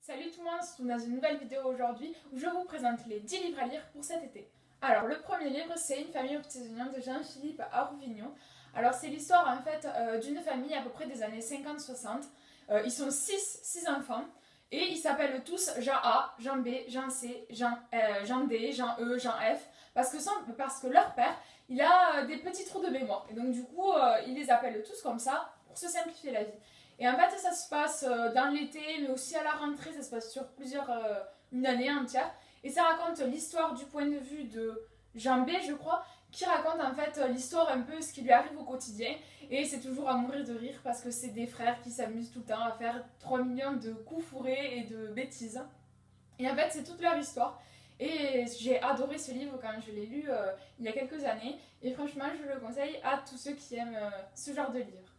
Salut tout le monde, on se retrouve dans une nouvelle vidéo aujourd'hui où je vous présente les 10 livres à lire pour cet été. Alors le premier livre c'est Une famille aux petits oignons de Jean-Philippe Arouvignon. Alors c'est l'histoire en fait d'une famille à peu près des années 50-60. Ils sont 6 enfants et ils s'appellent tous Jean A, Jean B, Jean C, Jean D, Jean E, Jean F parce que leur père il a des petits trous de mémoire et donc du coup il les appelle tous comme ça pour se simplifier la vie. Et en fait, ça se passe dans l'été, mais aussi à la rentrée, ça se passe sur une année entière. Et ça raconte l'histoire du point de vue de Jean B, je crois, qui raconte en fait l'histoire un peu ce qui lui arrive au quotidien. Et c'est toujours à mourir de rire parce que c'est des frères qui s'amusent tout le temps à faire 3 millions de coups fourrés et de bêtises. Et en fait, c'est toute leur histoire. Et j'ai adoré ce livre quand je l'ai lu il y a quelques années. Et franchement, je le conseille à tous ceux qui aiment ce genre de livre.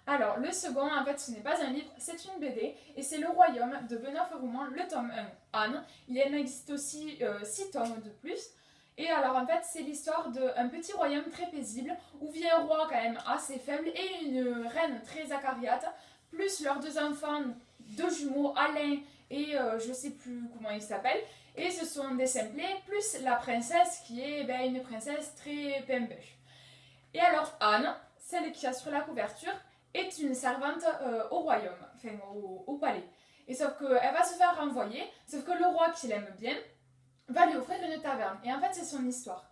Alors, le second, en fait, ce n'est pas un livre, c'est une BD, et c'est Le Royaume de Benoît Feroumont, le tome 1, Anne. Il en existe aussi 6 tomes de plus. Et alors, en fait, c'est l'histoire d'un petit royaume très paisible, où vit un roi quand même assez faible, et une reine très acariate, plus leurs 2 enfants, 2 jumeaux, Alain et je sais plus comment ils s'appellent. Et ce sont des simplets, plus la princesse, qui est une princesse très pimbush. Et alors, Anne, celle qui a sur la couverture, est une servante au royaume, enfin au palais. Et sauf qu'elle va se faire renvoyer, sauf que le roi qui l'aime bien va lui offrir une taverne. Et en fait, c'est son histoire.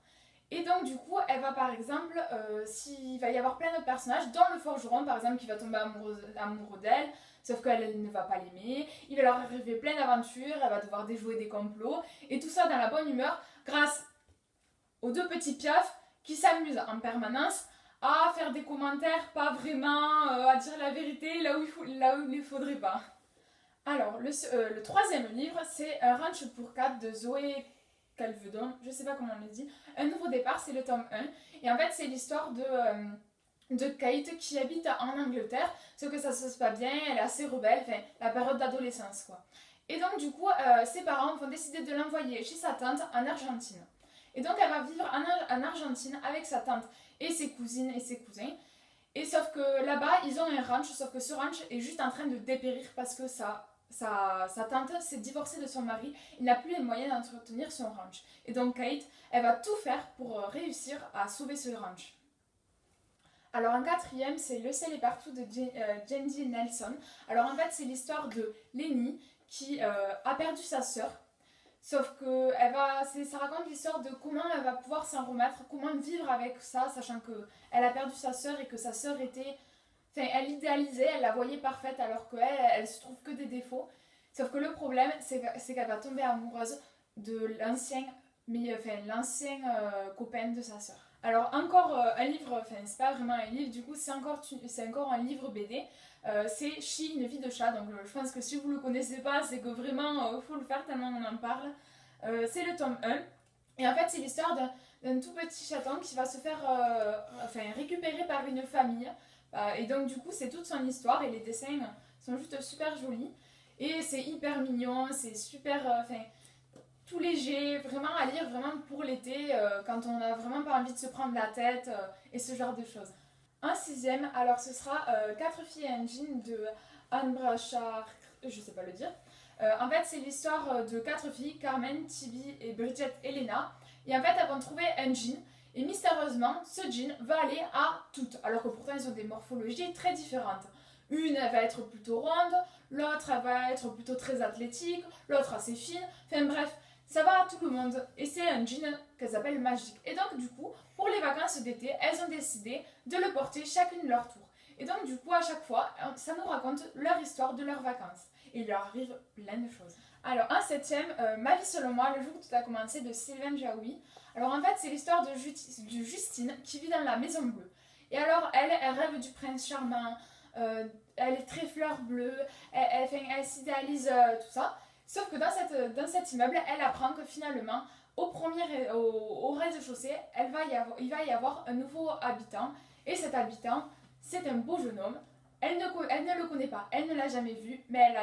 Et donc, du coup, elle va par exemple, s'il va y avoir plein de personnages, dont le forgeron par exemple, qui va tomber amoureux d'elle, sauf qu'elle ne va pas l'aimer. Il va leur arriver plein d'aventures, elle va devoir déjouer des complots, et tout ça dans la bonne humeur, grâce aux 2 petits piafs qui s'amusent en permanence à faire des commentaires pas vraiment, à dire la vérité là où il ne faudrait pas. Alors, le troisième livre, c'est Un ranch pour 4 de Zoé Calvedon, je sais pas comment on le dit. Un nouveau départ, c'est le tome 1. Et en fait, c'est l'histoire de Kate qui habite en Angleterre, sauf que ça se passe pas bien, elle est assez rebelle, enfin, la période d'adolescence quoi. Et donc, du coup, ses parents vont décider de l'envoyer chez sa tante en Argentine. Et donc, elle va vivre en Argentine avec sa tante et ses cousines et ses cousins. Et sauf que là-bas, ils ont un ranch, sauf que ce ranch est juste en train de dépérir parce que sa tante s'est divorcée de son mari. Il n'a plus les moyens d'entretenir son ranch. Et donc Kate, elle va tout faire pour réussir à sauver ce ranch. Alors en quatrième, c'est Le ciel est partout de Jandy Nelson. Alors en fait, c'est l'histoire de Lenny qui a perdu sa sœur. Sauf que ça raconte l'histoire de comment elle va pouvoir s'en remettre, comment vivre avec ça, sachant qu'elle a perdu sa sœur et que sa sœur était... Enfin, elle l'idéalisait, elle la voyait parfaite alors qu'elle se trouve que des défauts. Sauf que le problème, c'est qu'elle va tomber amoureuse de l'ancien copain de sa sœur. Alors encore un livre, enfin c'est pas vraiment un livre, du coup c'est encore un livre BD. C'est Chi, une vie de chat, donc je pense que si vous le connaissez pas, c'est que vraiment faut le faire tellement on en parle. C'est le tome 1. Et en fait c'est l'histoire d'un tout petit chaton qui va se faire récupérer par une famille. Et donc du coup c'est toute son histoire et les dessins sont juste super jolis. Et c'est hyper mignon, c'est super... tout léger, vraiment à lire vraiment pour l'été, quand on n'a vraiment pas envie de se prendre la tête et ce genre de choses. Un sixième, alors ce sera 4 filles et un jean de Anne Brachard, je sais pas le dire. En fait, c'est l'histoire de 4 filles, Carmen, Tibi et Bridget Elena. Et en fait, elles vont trouver un jean. Et mystérieusement, ce jean va aller à toutes, alors que pourtant ils ont des morphologies très différentes. Une, elle va être plutôt ronde, l'autre, elle va être plutôt très athlétique, l'autre assez fine. Enfin bref, ça va à tout le monde. Et c'est un jean qu'elles appellent magique. Et donc, du coup, pour les vacances d'été, elles ont décidé de le porter chacune leur tour. Et donc, du coup, à chaque fois, ça nous raconte leur histoire de leurs vacances. Et il leur arrive plein de choses. Alors, un septième, Ma vie selon moi, le jour où tout a commencé, de Sylvain Jaoui. Alors, en fait, c'est l'histoire de Justine qui vit dans la Maison Bleue. Et alors, elle rêve du prince charmant, elle est très fleur bleue, elle s'idéalise tout ça. Sauf que dans cet immeuble, elle apprend que finalement, au rez-de-chaussée, il va y avoir un nouveau habitant. Et cet habitant, c'est un beau jeune homme. Elle ne le connaît pas, elle ne l'a jamais vu, mais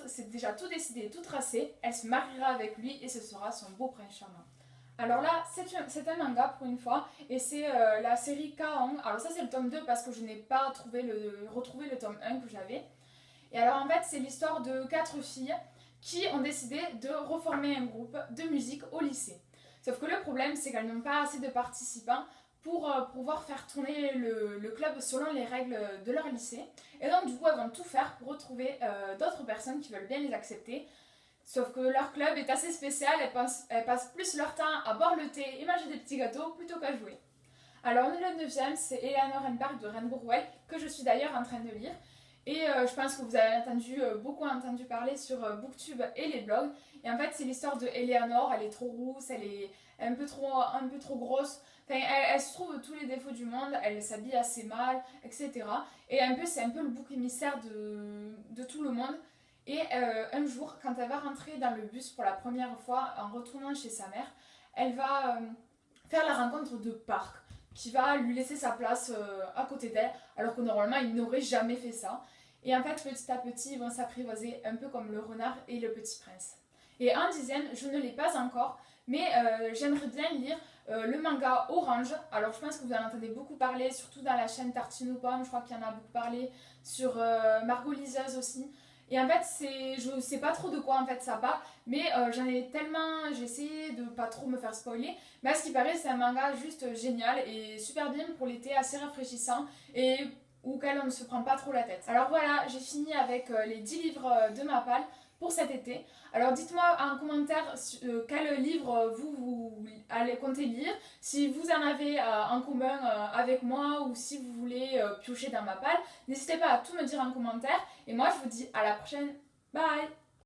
c'est déjà tout décidé, tout tracé. Elle se mariera avec lui et ce sera son beau prince charmant. Alors là, c'est un manga pour une fois, et c'est la série Kaong. Alors ça c'est le tome 2 parce que je n'ai pas retrouvé le tome 1 que j'avais. Et alors en fait c'est l'histoire de 4 filles qui ont décidé de reformer un groupe de musique au lycée. Sauf que le problème, c'est qu'elles n'ont pas assez de participants pour pouvoir faire tourner le club selon les règles de leur lycée. Et donc du coup, elles vont tout faire pour retrouver d'autres personnes qui veulent bien les accepter. Sauf que leur club est assez spécial, elles passent plus leur temps à boire le thé et manger des petits gâteaux plutôt qu'à jouer. Alors le 9e, c'est Eleanor and Park de Ren Burwell, que je suis d'ailleurs en train de lire. Et je pense que vous avez beaucoup entendu parler sur Booktube et les blogs. Et en fait, c'est l'histoire de Eleanor, elle est trop rousse, elle est un peu trop grosse. Enfin, elle se trouve tous les défauts du monde, elle s'habille assez mal, etc. Et c'est un peu le bouc émissaire de tout le monde. Et un jour, quand elle va rentrer dans le bus pour la première fois en retournant chez sa mère, elle va faire la rencontre de Park, qui va lui laisser sa place à côté d'elle, alors que normalement il n'aurait jamais fait ça. Et en fait, petit à petit, ils vont s'apprivoiser un peu comme le renard et le petit prince. Et en 10e, je ne l'ai pas encore, mais j'aimerais bien lire le manga Orange. Alors je pense que vous en entendez beaucoup parler, surtout dans la chaîne Tartine aux pommes, je crois qu'il y en a beaucoup parlé, sur Margot Liseuse aussi. Et en fait, je sais pas trop de quoi en fait ça parle, mais j'ai essayé de pas trop me faire spoiler. Mais à ce qui paraît, c'est un manga juste génial et super bien pour l'été, assez rafraîchissant et auquel on ne se prend pas trop la tête. Alors voilà, j'ai fini avec les 10 livres de ma palle pour cet été. Alors dites-moi en commentaire quel livre vous allez compter lire, si vous en avez en commun avec moi ou si vous voulez piocher dans ma palle. N'hésitez pas à tout me dire en commentaire et moi je vous dis à la prochaine. Bye!